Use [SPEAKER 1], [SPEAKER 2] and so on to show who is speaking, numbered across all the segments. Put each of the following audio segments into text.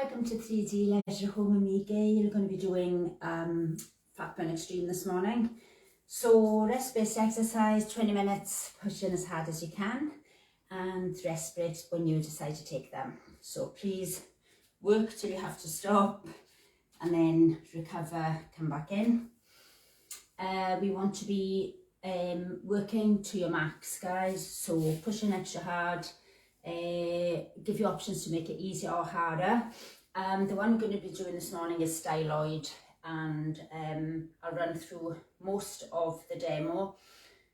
[SPEAKER 1] welcome to 3D Leisure Home with me, Gail. You're going to be doing Fat Burn Extreme this morning. So rest-based exercise, 20 minutes, pushing as hard as you can, and rest breaks when you decide to take them. So please work till you have to stop and then recover, come back in. We want to be working to your max, guys, so pushing extra hard. Give you options to make it easier or harder. The one we're going to be doing this morning is Styloid, and I'll run through most of the demo,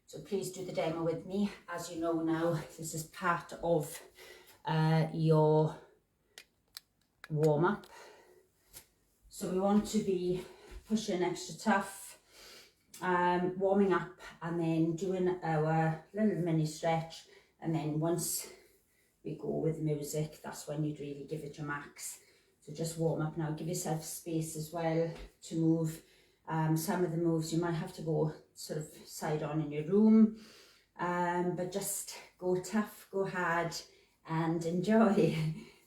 [SPEAKER 1] so please do the demo with me. As you know now, this is part of your warm-up, so we want to be pushing extra tough, warming up, and then doing our little mini stretch, and then once we go with music, that's when you'd really give it your max. So just warm up now, give yourself space as well to move. Some of the moves you might have to go sort of side on in your room, but just go tough, go hard and enjoy.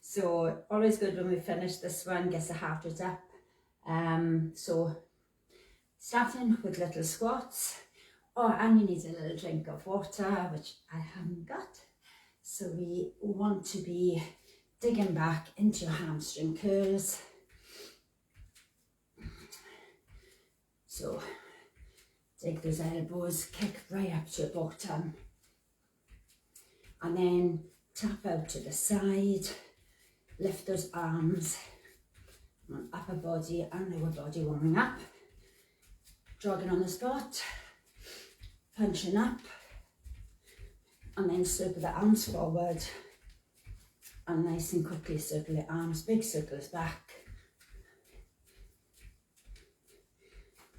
[SPEAKER 1] So always good when we finish this one, gets the heart rate up. So starting with little squats, and you need a little drink of water, which I haven't got. So we want to be digging back into your hamstring curls. So dig those elbows, kick right up to your bottom, and then tap out to the side, lift those arms, on upper body and lower body warming up, jogging on the spot, punching up, and then circle the arms forward, and nice and quickly circle the arms, big circles back.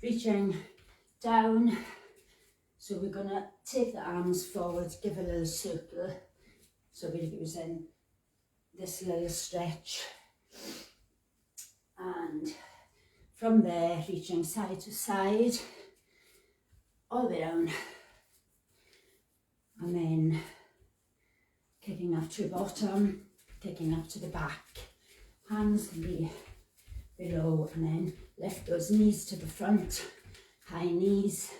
[SPEAKER 1] Reaching down, so we're going to take the arms forward, give a little circle, so we're using this little stretch, and from there reaching side to side, all the way down, and then kicking up to the bottom, kicking up to the back. Hands can be below, and then lift those knees to the front, high knees.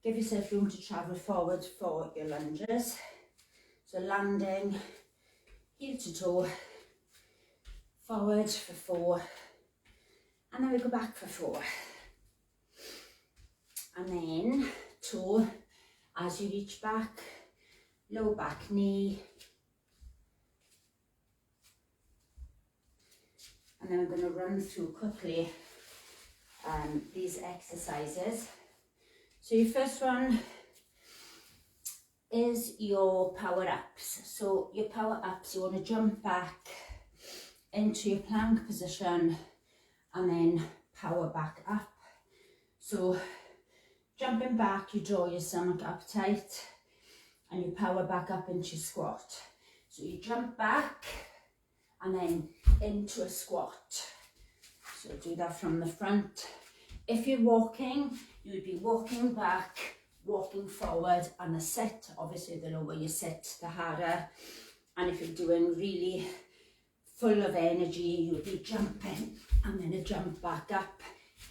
[SPEAKER 1] Give yourself room to travel forward for your lunges. So landing, heel to toe, forward for 4, and then we go back for 4. And then toe, as you reach back, low back knee, and then we're going to run through quickly these exercises. So your first one is your power ups. So your power ups, you want to jump back into your plank position and then power back up. So jumping back, you draw your stomach up tight and you power back up into squat. So you jump back and then into a squat. So do that from the front. If you're walking, you would be walking back, walking forward, and the sit, obviously the lower you sit, the harder. And if you're doing really full of energy, you would be jumping and then a jump back up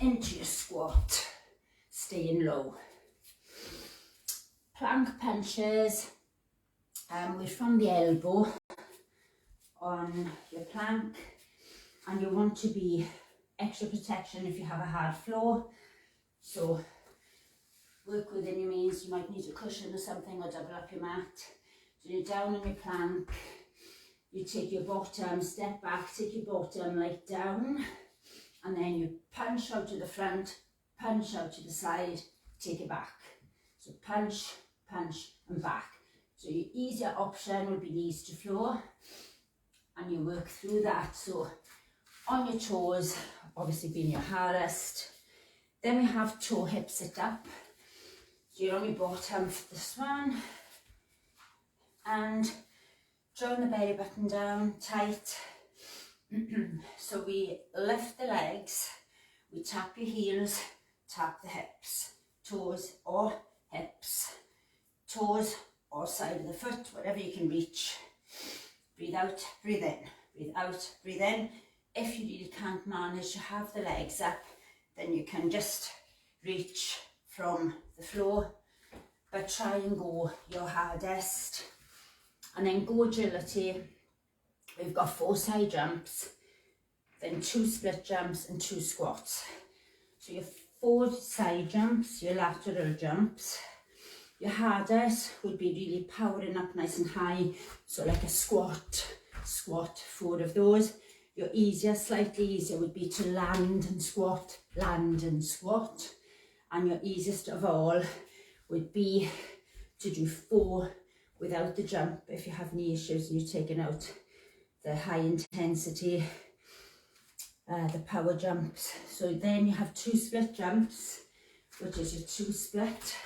[SPEAKER 1] into your squat, staying low. Plank punches, we're from the elbow on your plank, and you want to be extra protection if you have a hard floor. So work within your means. You might need a cushion or something, or double up your mat. So you're down on your plank, you take your bottom, step back, take your bottom like down, and then you punch out to the front, punch out to the side, take it back. So punch, punch and back. So your easier option would be knees to floor, and you work through that. So on your toes, obviously being your hardest. Then we have toe hip sit up. So you're on your bottom for this one, and drawing the belly button down tight. So we lift the legs, we tap your heels, tap the hips, toes or hips, toes or side of the foot, whatever you can reach. Breathe out, breathe in, breathe out, breathe in. If you really can't manage to have the legs up, then you can just reach from the floor, but try and go your hardest. And then go agility. We've got 4 side jumps, then 2 split jumps and 2 squats. So your 4 side jumps, your lateral jumps. Your hardest would be really powering up nice and high, so like a squat, 4 of those. Your easier, slightly easier would be to land and squat, land and squat. And your easiest of all would be to do 4 without the jump if you have knee issues and you're taking out the high intensity, the power jumps. So then you have 2 split jumps, which is your 2 split,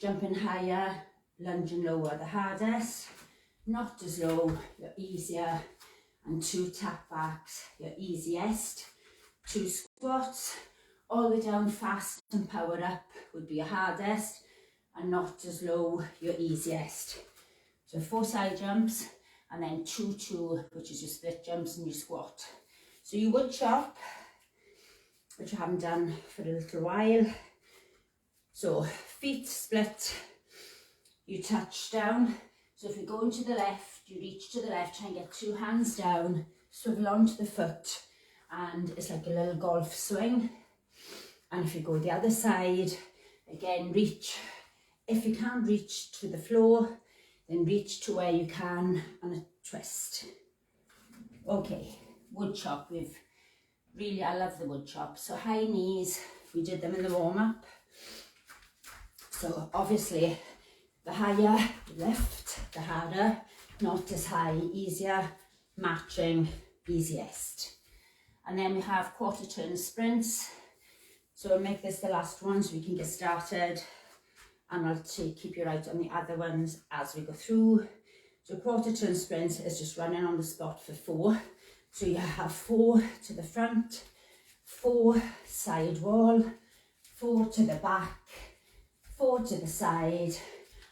[SPEAKER 1] jumping higher, lunging lower, the hardest, not as low, your easier, and 2 tap backs, your easiest, 2 squats, all the way down fast and power up would be your hardest, and not as low, your easiest. So 4 side jumps, and then 2, which is your split jumps and your squat. So you wood chop, which I haven't done for a little while. So feet split, you touch down. So if you're going to the left, you reach to the left, try and get 2 hands down, swivel onto the foot, and it's like a little golf swing. And if you go the other side, again, reach. If you can't reach to the floor, then reach to where you can and a twist. Okay, wood chop. I love the wood chop. So high knees, we did them in the warm-up. So obviously, the higher you lift, the harder, not as high, easier, matching, easiest. And then we have quarter turn sprints. So I'll make this the last one so we can get started. And I'll keep you right on the other ones as we go through. So quarter turn sprint is just running on the spot for 4. So you have 4 to the front, 4 side wall, 4 to the back, 4 to the side,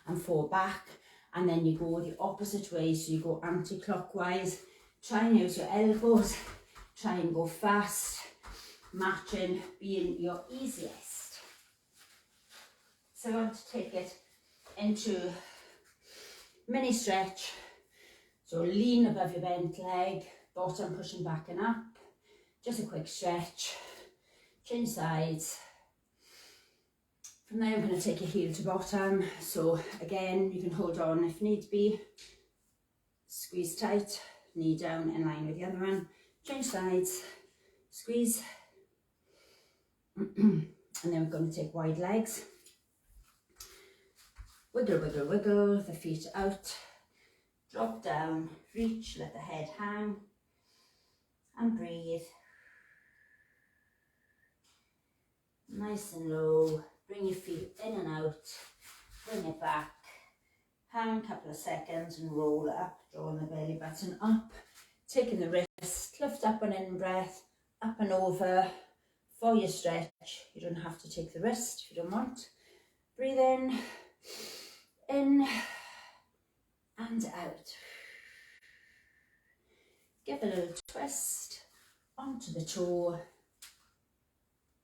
[SPEAKER 1] and 4 back. And then you go the opposite way, so you go anti-clockwise. Try and use your elbows, try and go fast, matching being your easiest. So I want to take it into mini stretch. So lean above your bent leg, bottom pushing back and up. Just a quick stretch, change sides. From there I'm going to take your heel to bottom. So again, you can hold on if need be. Squeeze tight, knee down in line with the other one. Change sides, squeeze. And then we're going to take wide legs. Wiggle, wiggle, wiggle, the feet out, drop down, reach, let the head hang, and breathe. Nice and low, bring your feet in and out, bring it back, hang a couple of seconds and roll up, drawing the belly button up, taking the wrist, lift up on in-breath, up and over for your stretch. You don't have to take the wrist if you don't want. Breathe in and out. Give a little twist onto the toe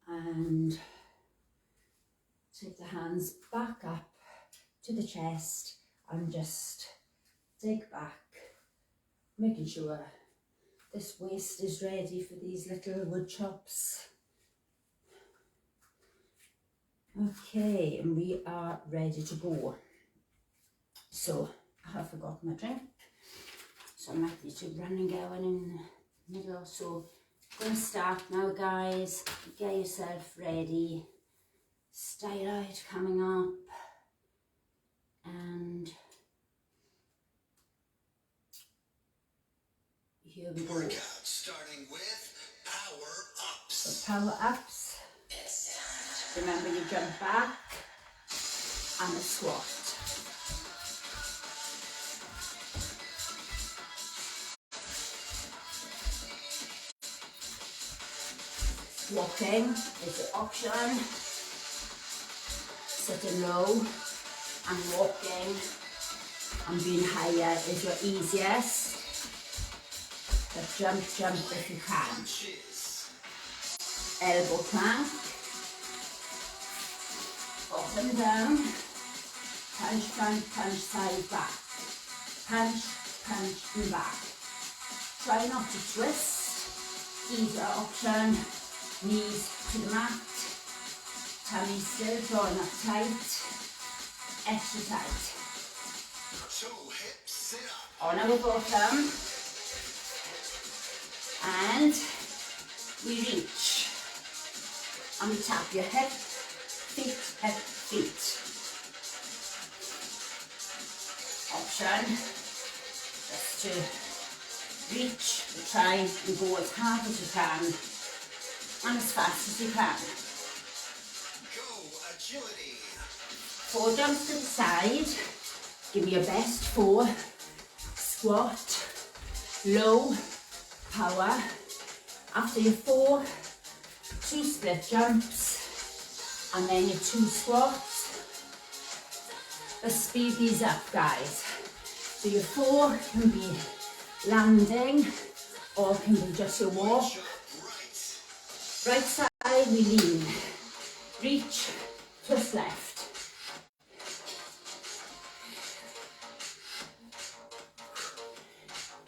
[SPEAKER 1] and take the hands back up to the chest and just dig back, making sure this waist is ready for these little wood chops. Okay, and we are ready to go. So I have forgotten my drink, so I might need to run and go in the middle. So I'm going to start now, guys. Get yourself ready. Styloid coming up, and here we go.
[SPEAKER 2] Workout starting with power ups.
[SPEAKER 1] So power ups. Remember, you jump back and a squat. Walking is the option. Sitting low and walking and being higher is your easiest. but jump if you can.
[SPEAKER 2] Punches.
[SPEAKER 1] Elbow plank, up and down, punch, punch, punch, side, back, punch, punch, and back. Try not to twist, either option, knees to the mat, tummy still drawn up tight, extra tight.
[SPEAKER 2] 2 hip sit-up.
[SPEAKER 1] On our bottom, and we reach, and we tap your hip, feet, hip, feet. Option, just to reach, try and go as hard as you can, and as fast as you can.
[SPEAKER 2] Go agility.
[SPEAKER 1] 4 jumps to the side, give me your best 4, squat, low, power. After your 4, 2 split jumps, and then your 2 squats. Let's speed these up, guys. So your 4 can be landing, or can be just your walk.
[SPEAKER 2] Push up right.
[SPEAKER 1] Right side, we lean. Reach, twist left.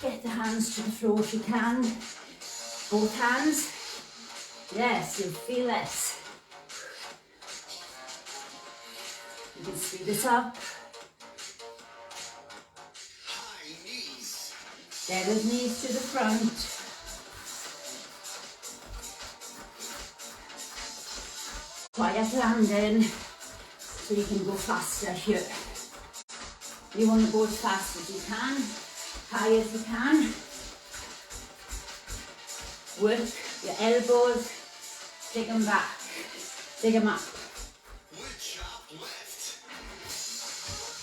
[SPEAKER 1] Get the hands to the floor if you can. Both hands. Yes, you'll feel this. You can speed this up.
[SPEAKER 2] High knees.
[SPEAKER 1] Get those knees to the front. Quiet landing, so you can go faster here. You want to go as fast as you can, high as you can. Work your elbows, dig them back, dig them up.
[SPEAKER 2] Wood chop left.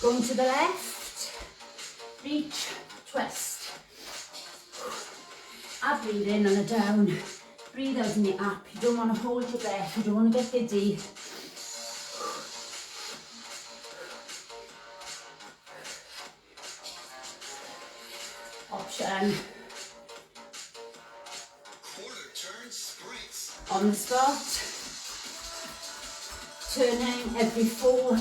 [SPEAKER 1] Going to the left, reach, twist. Up, breathe in and a down. Breathe out in the up. You don't want to hold your breath, you don't want to get giddy. Option.
[SPEAKER 2] Quarter turn sprints.
[SPEAKER 1] On the spot. Turning every 4.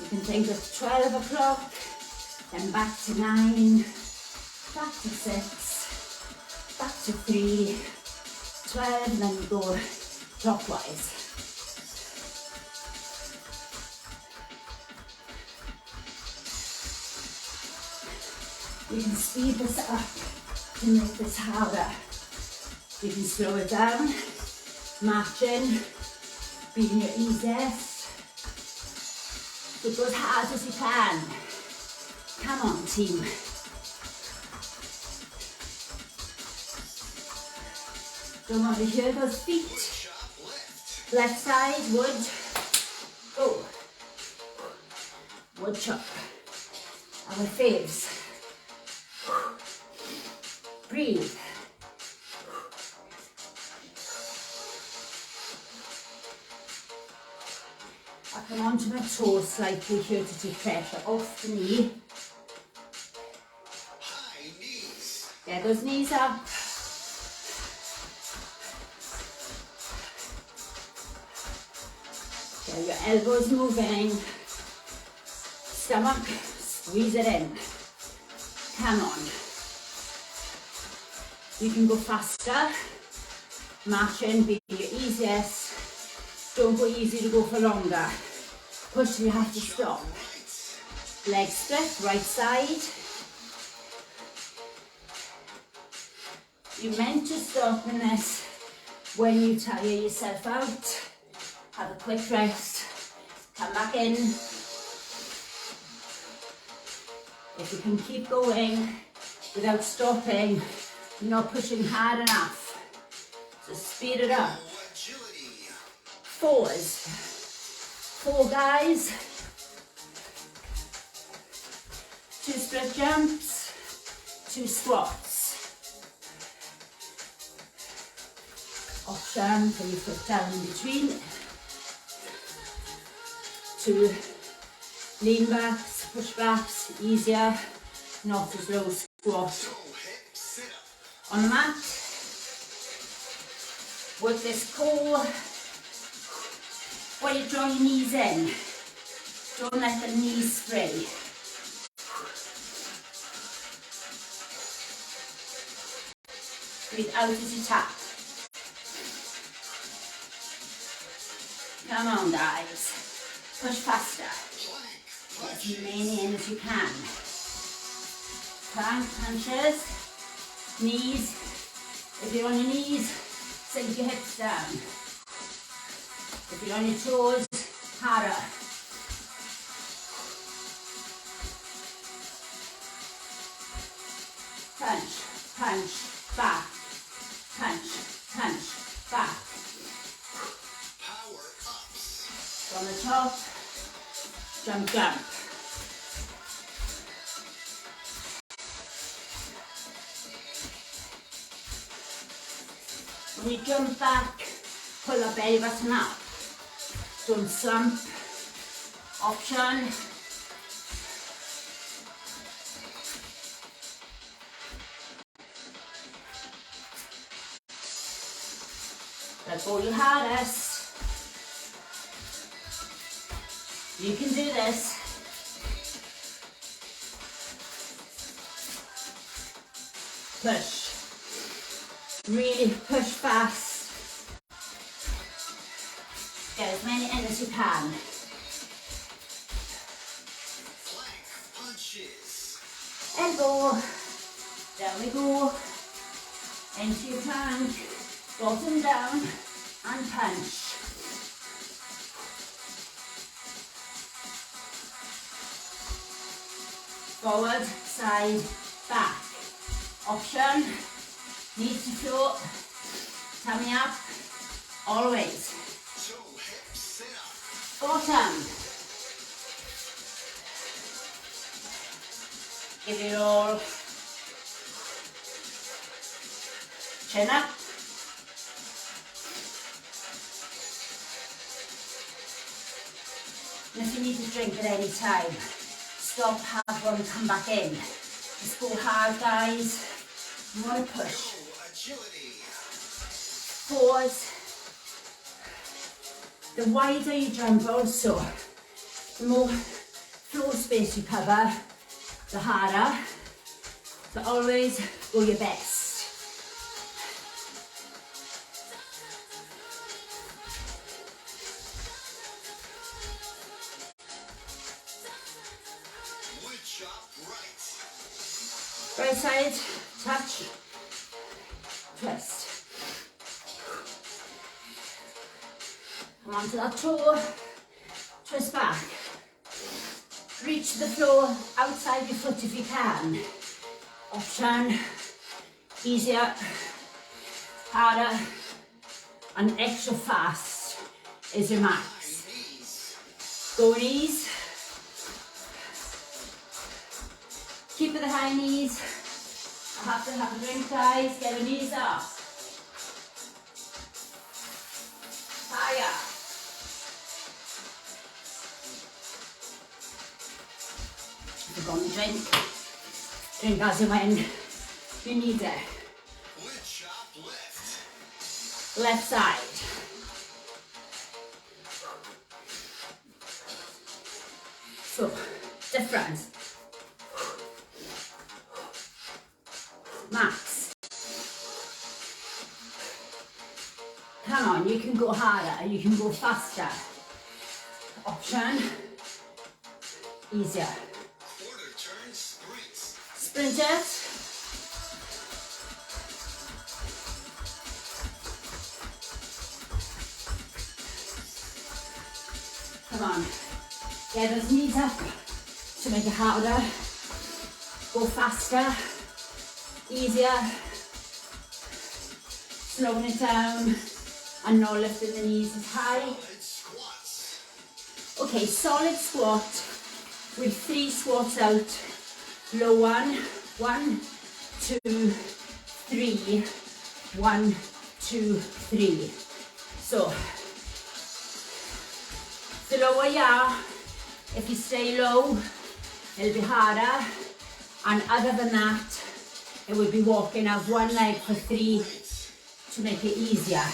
[SPEAKER 1] You can think of 12 o'clock, then back to 9, back to 6, back to 3, 12, and then you go clockwise. You can speed this up to make this harder. You can slow it down, marching, being your easiest. But go as hard as you can. Come on, team. Don't want to hear those feet.
[SPEAKER 2] Wood chop left.
[SPEAKER 1] Left side, wood. Go. Wood chop. Our faves. Breathe. I come onto my toes slightly here to take pressure off the knee.
[SPEAKER 2] High knees.
[SPEAKER 1] Get those knees up. Get your elbows moving. Stomach, squeeze it in. Come on. You can go faster. March in, be your easiest. Don't go easy to go for longer. Push till you have to stop. Leg split, right side. You're meant to stop in this when you tire yourself out. Have a quick rest. Come back in. If you can keep going without stopping, you're not pushing hard enough. So speed it up.
[SPEAKER 2] Go agility.
[SPEAKER 1] 4s. 4 guys. 2 split jumps. 2 squats. Option for your foot down in between. 2 lean backs, push-backs, easier, not as low squat. On the mat, work this core while you draw your knees in. Don't let the knees spray. Breathe out as you tap. Come on, guys. Push faster. As many in as you can. Plank punches. Knees. If you're on your knees, sink your hips down. If you're on your toes, harder. Punch, punch, back. Punch, punch, back.
[SPEAKER 2] Power ups.
[SPEAKER 1] From the top, jump, jump. When you jump back, pull the belly button up. Don't slump. Option. Let's go your hardest. You can do this. Push. Really push fast. Get as many in as you can.
[SPEAKER 2] Plank punches.
[SPEAKER 1] Elbow. Down we go. Into your plank. Bottom down and punch. Forward, side, back. Option, knees to float, tummy up, always.
[SPEAKER 2] Toe hip sit up.
[SPEAKER 1] Bottom. Give it all. Chin up. And if you need to drink at any time, stop, have one, come back in. Just go hard, guys. You want to push.
[SPEAKER 2] Agility.
[SPEAKER 1] Pause. The wider you jump also, the more floor space you cover, the harder. So always go your best.
[SPEAKER 2] Wood chop right.
[SPEAKER 1] Right side, touch, twist. Come onto that toe, twist back. Reach the floor outside your foot if you can. Option, easier, harder, and extra fast is your max.
[SPEAKER 2] Knees.
[SPEAKER 1] Go knees. Keep with the high knees. I have to have a drink, guys. Get the knees up. Higher. If you're going to drink, drink as and when you need it.
[SPEAKER 2] Wood chop left.
[SPEAKER 1] Left side. So, different. Max. Come on, you can go harder, you can go faster. Option. Easier.
[SPEAKER 2] Quarter turn sprints.
[SPEAKER 1] Sprint it. Come on. Get those knees up to make it harder. Go faster. Easier. Slowing it down and not lifting the knees as high.
[SPEAKER 2] Solid squats.
[SPEAKER 1] Okay, solid squat with 3 squats out. Low one, 1, 2, 3, 1, 2, 3. So, the lower you are, if you stay low, it'll be harder, and other than that, it would be walking out one leg for 3 to make it easier.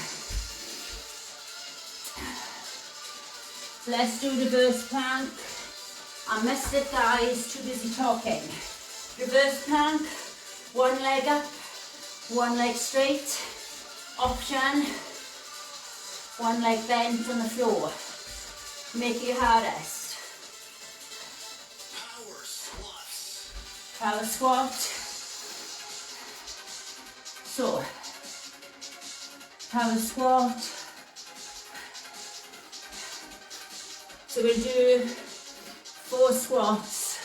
[SPEAKER 1] So let's do reverse plank. I missed it, guys, too busy talking. Reverse plank, one leg up, one leg straight. Option, one leg bent on the floor. Make it your hardest.
[SPEAKER 2] Power squats.
[SPEAKER 1] Power squat. So, power squat. So we'll do 4 squats,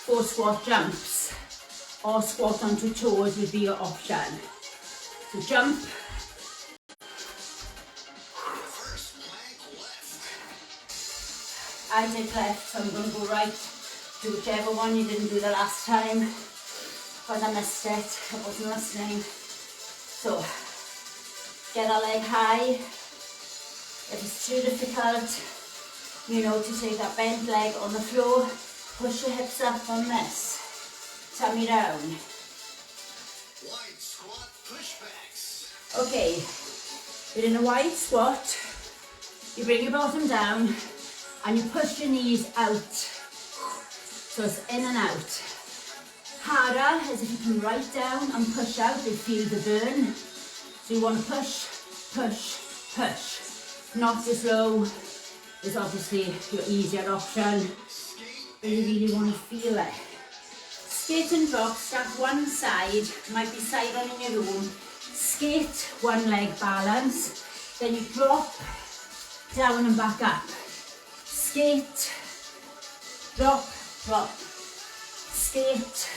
[SPEAKER 1] 4 squat jumps, or squat onto toes would be your option. So jump,
[SPEAKER 2] Reverse plank left.
[SPEAKER 1] I did left, so I'm going to go right. Do whichever one you didn't do the last time, because I missed it, I wasn't listening. So, get a leg high. If it's too difficult, you know, to take that bent leg on the floor, push your hips up on this, tummy down.
[SPEAKER 2] Wide squat pushbacks.
[SPEAKER 1] Okay, you're in a wide squat, you bring your bottom down, and you push your knees out. So it's in and out. Harder is if you come right down and push out, they feel the burn. So you want to push, push, push. Not so slow is obviously your easier option, but you really want to feel it. Skate and drop, start one side, might be side on in your room. Skate, one leg balance, then you drop, down and back up. Skate, drop, drop, skate.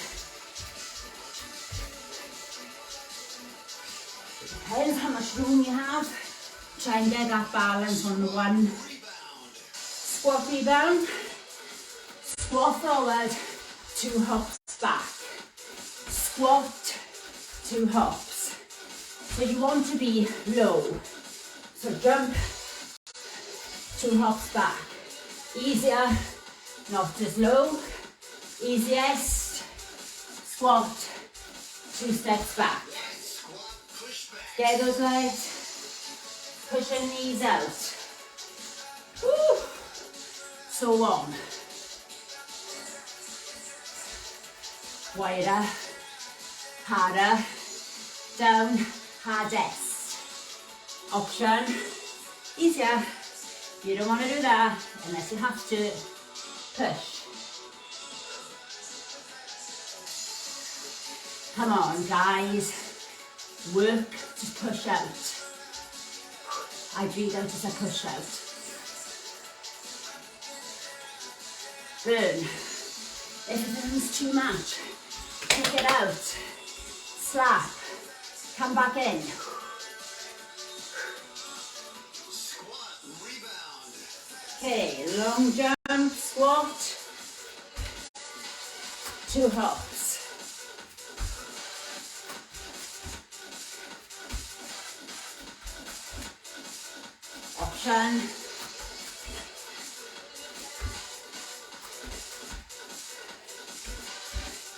[SPEAKER 1] It depends how much room you have. Try and get that balance on the one. Squat rebound, squat forward, 2 hops back. Squat, 2 hops. So you want to be low. So jump, 2 hops back. Easier, not as low. Easiest, squat, 2 steps back. Get those legs. Push your knees out. Woo. So on. Wider, harder, down, hardest. Option, easier. You don't want to do that unless you have to. Push. Come on, guys. Work to push out. I breathe out as I push out. Burn. If it becomes too much, take it out. Slap. Come back in.
[SPEAKER 2] Squat rebound.
[SPEAKER 1] Okay, long jump, squat. 2 hops. Option.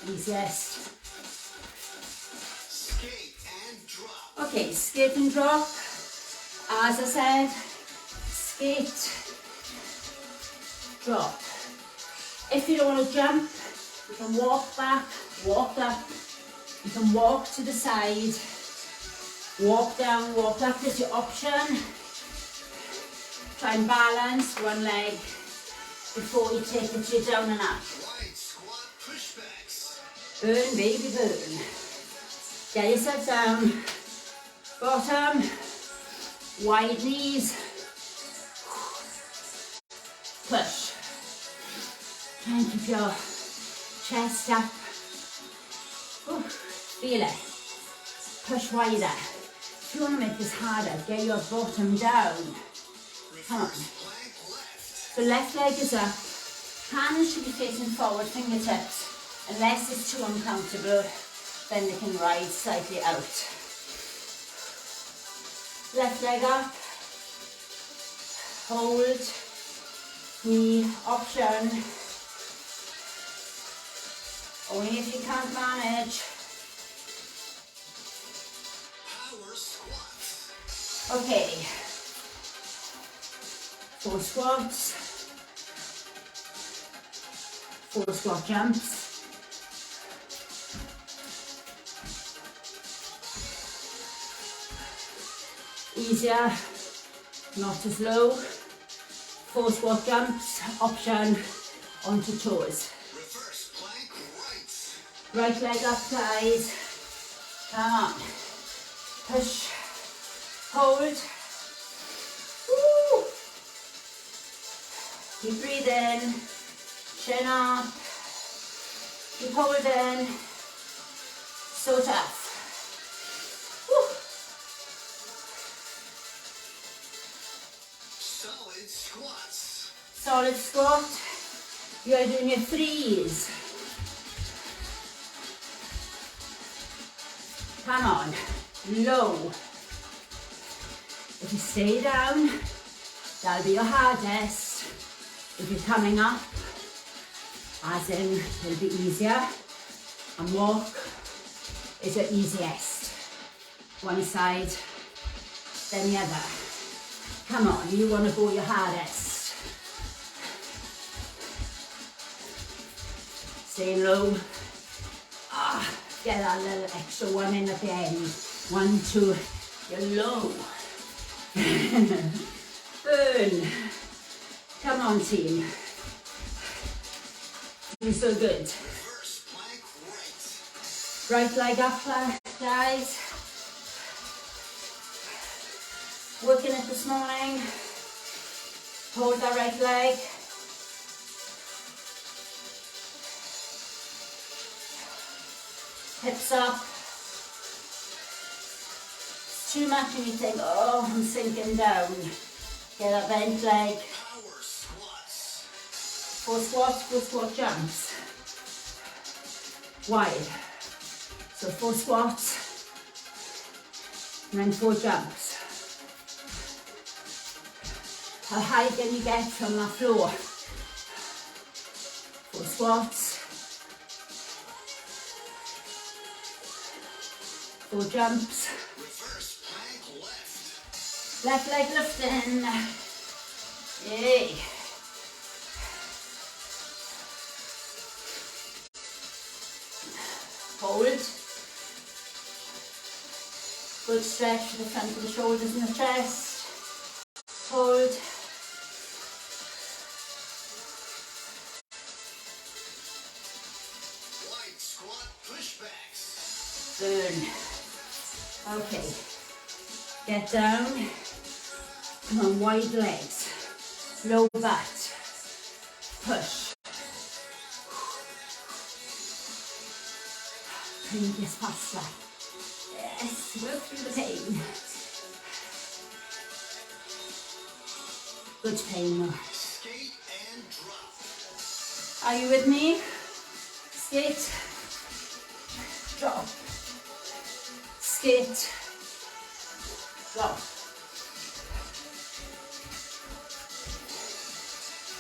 [SPEAKER 1] Easiest.
[SPEAKER 2] Skate and drop.
[SPEAKER 1] Okay, skate and drop. As I said, skate, drop. If you don't want to jump, you can walk back, walk up. You can walk to the side, walk down, walk up is your option. Try and balance one leg before you take it to your down and up.
[SPEAKER 2] Wide squat pushbacks.
[SPEAKER 1] Burn, baby, burn. Get yourself down. Bottom, wide knees. Push. Try and keep your chest up. Ooh, feel it. Push wider. If you want to make this harder, get your bottom down. Come on. The left leg is up. Hands should be facing forward, fingertips. Unless it's too uncomfortable, then they can rise slightly out. Left leg up. Hold. Knee option. Only if you can't manage.
[SPEAKER 2] Power squats.
[SPEAKER 1] Okay. 4 squats. 4 squat jumps. Easier, not as low. 4 squat jumps, option onto toes.
[SPEAKER 2] Reverse plank right.
[SPEAKER 1] Right leg up, guys. Come on. Push, hold. Woo. Keep breathing. Chin up. Keep holding. So tough. Woo.
[SPEAKER 2] Solid squats.
[SPEAKER 1] Solid squat. You are doing your 3s. Come on. Low. If you stay down, that'll be your hardest. If you're coming up, as in it'll be easier, and walk is your easiest. One side, then the other. Come on, you want to go your hardest. Stay low. Get that little extra one in at the end. 1, 2, you're low. Burn. Come on, team. You're so good.
[SPEAKER 2] Reverse plank right.
[SPEAKER 1] Right leg up, guys. Working it this morning. Hold that right leg. Hips up. It's too much and you think, oh, I'm sinking down. Get that bent leg.
[SPEAKER 2] Power squats.
[SPEAKER 1] 4 squats, 4 squat jumps. Wide. So 4 squats and then 4 jumps. How high can you get from the floor? 4 squats. 4 jumps.
[SPEAKER 2] Reverse plank left.
[SPEAKER 1] Left leg lifting. Yay. Hold. Good stretch for the front of the shoulders and the chest. Hold.
[SPEAKER 2] Wide squat pushbacks.
[SPEAKER 1] Burn. Okay. Get down. Come on, wide legs. Low butt. Push. Pain gets faster. Yes, work through the pain. Good pain though.
[SPEAKER 2] Skate and drop.
[SPEAKER 1] Are you with me? Skate. Drop. Skate. Drop.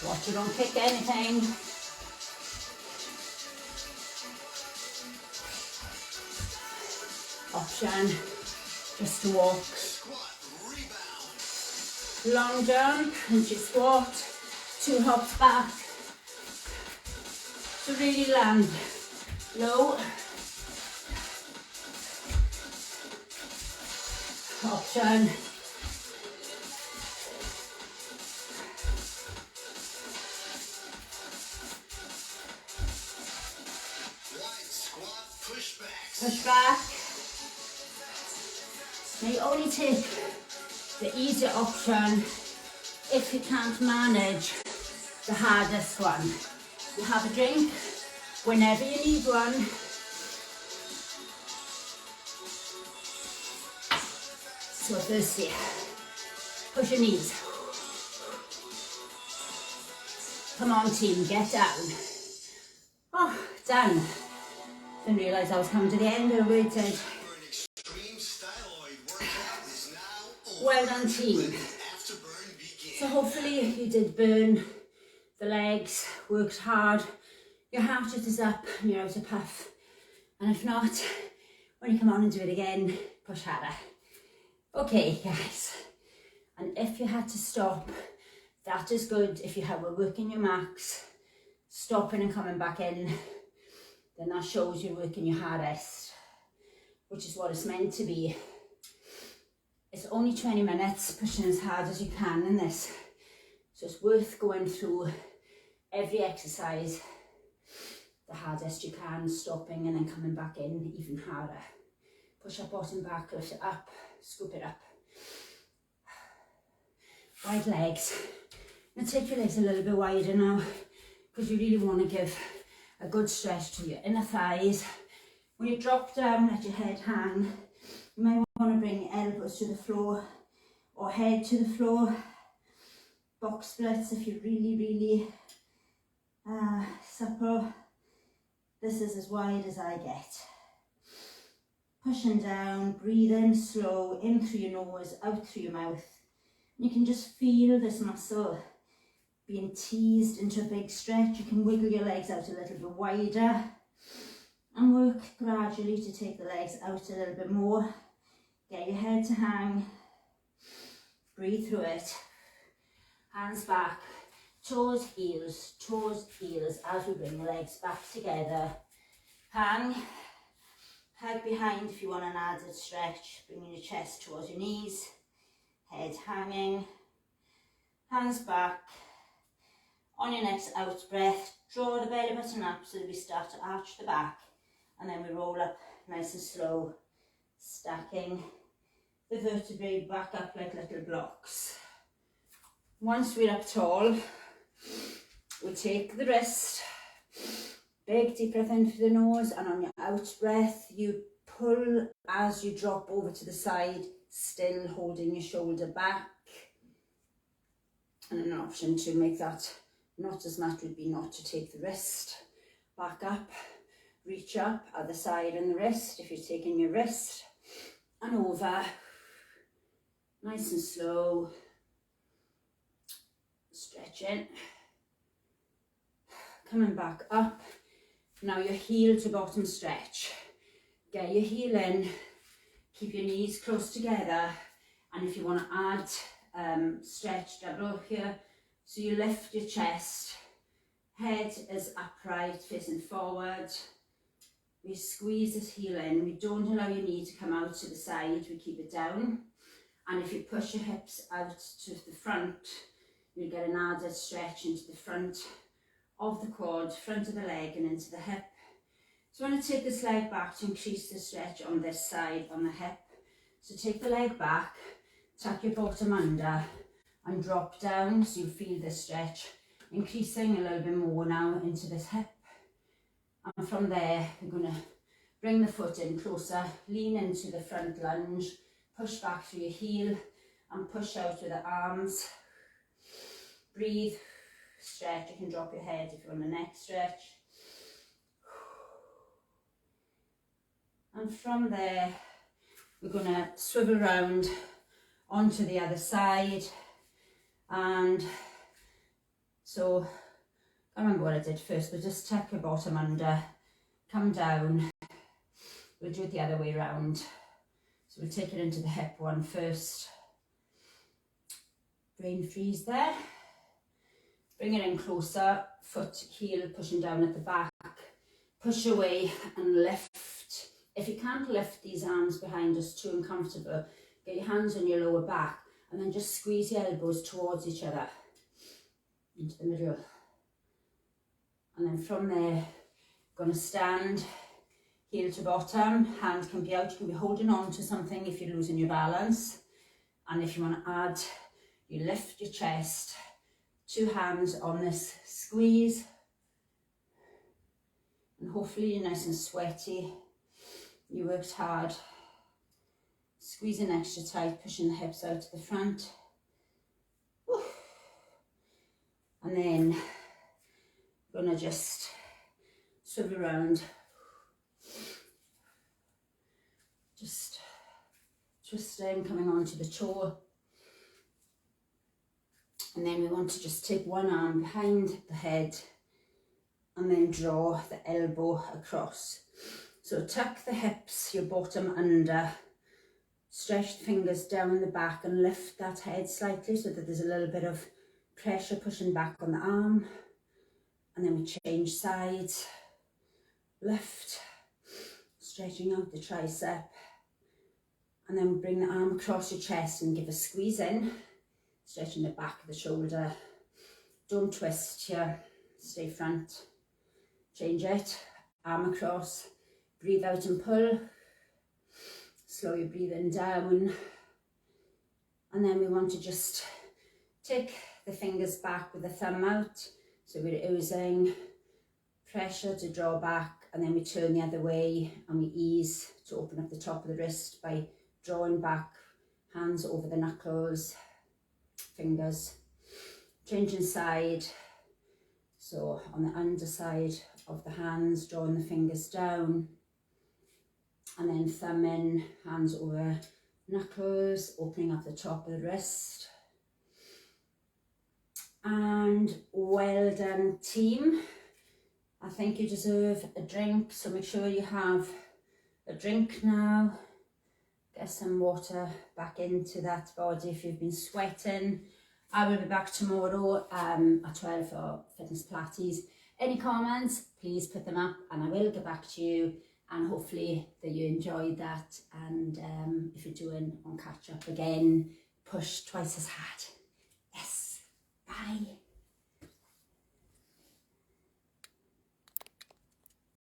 [SPEAKER 1] Watch you don't kick anything. Option, just to walk.
[SPEAKER 2] Squat rebound.
[SPEAKER 1] Long jump into squat, 2 hops back. To really land low. Option.
[SPEAKER 2] Wide squat pushbacks.
[SPEAKER 1] Push back. Now you only take the easier option if you can't manage the hardest one. You have a drink whenever you need one. So thirsty. Push your knees. Come on team, get down. Oh, done. Didn't realise I was coming to the end and I waited.
[SPEAKER 2] For an extreme styloid workout is now over.
[SPEAKER 1] Well done team.
[SPEAKER 2] Afterburn begins.
[SPEAKER 1] So hopefully you did burn the legs, worked hard. your heart rate is up and you're out of puff. And if not, when you come on and do it again, push harder. Okay, guys. And if you had to stop, that is good. If you were working your max, stopping and coming back in, then that shows you're working your hardest, which is what it's meant to be. It's only 20 minutes, pushing as hard as you can in this. So it's worth going through every exercise the hardest you can, stopping and then coming back in even harder. Push up, bottom, back, lift it up, scoop it up. Wide legs. Now take your legs a little bit wider now, because you really want to give a good stretch to your inner thighs. When you drop down, let your head hang. You might want to bring your elbows to the floor or head to the floor. Box splits if you're really supple. This is as wide as I get. Pushing down, breathing slow, in through your nose, out through your mouth. You can just feel this muscle being teased into a big stretch. You can wiggle your legs out a little bit wider and work gradually to take the legs out a little bit more. Get your head to hang. Breathe through it. Hands back, toes, heels, as we bring the legs back together. Hang. Hug behind if you want an added stretch, bringing your chest towards your knees, head hanging, hands back. On your next out breath, draw the belly button up so that we start to arch the back, and then we roll up nice and slow, stacking the vertebrae back up like little blocks. Once we're up tall, we take the wrist. Big deep breath in through the nose, and on your out breath you pull as you drop over to the side, still holding your shoulder back. And an option to make that not as much would be not to take the wrist back up. Reach up at the side and the wrist if you're taking your wrist, and over. Nice and slow. Stretching. Coming back up. Now your heel to bottom stretch. Get your heel in, keep your knees close together, and if you want to add stretch double here, so you lift your chest, head is upright, facing forward. We squeeze this heel in, we don't allow your knee to come out to the side, we keep it down, and if you push your hips out to the front, you'll get an added stretch into the front of the quad, front of the leg and into the hip. So I'm going to take this leg back to increase the stretch on this side, on the hip. So take the leg back, tuck your bottom under and drop down so you feel this stretch, increasing a little bit more now into this hip. And from there, we're going to bring the foot in closer, lean into the front lunge, push back through your heel and push out with the arms. Breathe. Stretch, you can drop your head if you want a neck stretch. And from there, we're going to swivel round onto the other side. And so, I remember what I did first, but just tuck your bottom under, come down. We'll do it the other way around. So we'll take it into the hip one first. Brain freeze there. Bring it in closer, foot, heel, pushing down at the back. Push away and lift. If you can't lift these arms behind us, too uncomfortable, get your hands on your lower back and then just squeeze your elbows towards each other, into the middle. And then from there, going to stand, heel to bottom, hand can be out, you can be holding on to something if you're losing your balance. And if you want to add, you lift your chest, 2 hands on this squeeze, and hopefully you're nice and sweaty, you worked hard, squeezing extra tight, pushing the hips out to the front. Woo. And then we're going to just swivel around, just twisting, coming onto the toe. And then we want to just take one arm behind the head and then draw the elbow across. So tuck the hips, your bottom under, stretch the fingers down the back and lift that head slightly so that there's a little bit of pressure pushing back on the arm. And then we change sides, lift, stretching out the tricep. And then bring the arm across your chest and give a squeeze in, stretching the back of the shoulder. Don't twist here, stay front. Change it, arm across, breathe out and pull. Slow your breathing down. And then we want to just take the fingers back with the thumb out. So we're using pressure to draw back, and then we turn the other way and we ease to open up the top of the wrist by drawing back, hands over the knuckles, fingers, changing side. So on the underside of the hands, drawing the fingers down, and then thumb in, hands over knuckles, opening up the top of the wrist. And well done, team. I think you deserve a drink, so make sure you have a drink now. Get some water back into that body if you've been sweating. I will be back tomorrow at 12 for fitness platties. Any comments, please put them up and I will get back to you, and hopefully that you enjoyed that, and if you're doing on catch up again, push twice as hard. Yes, bye.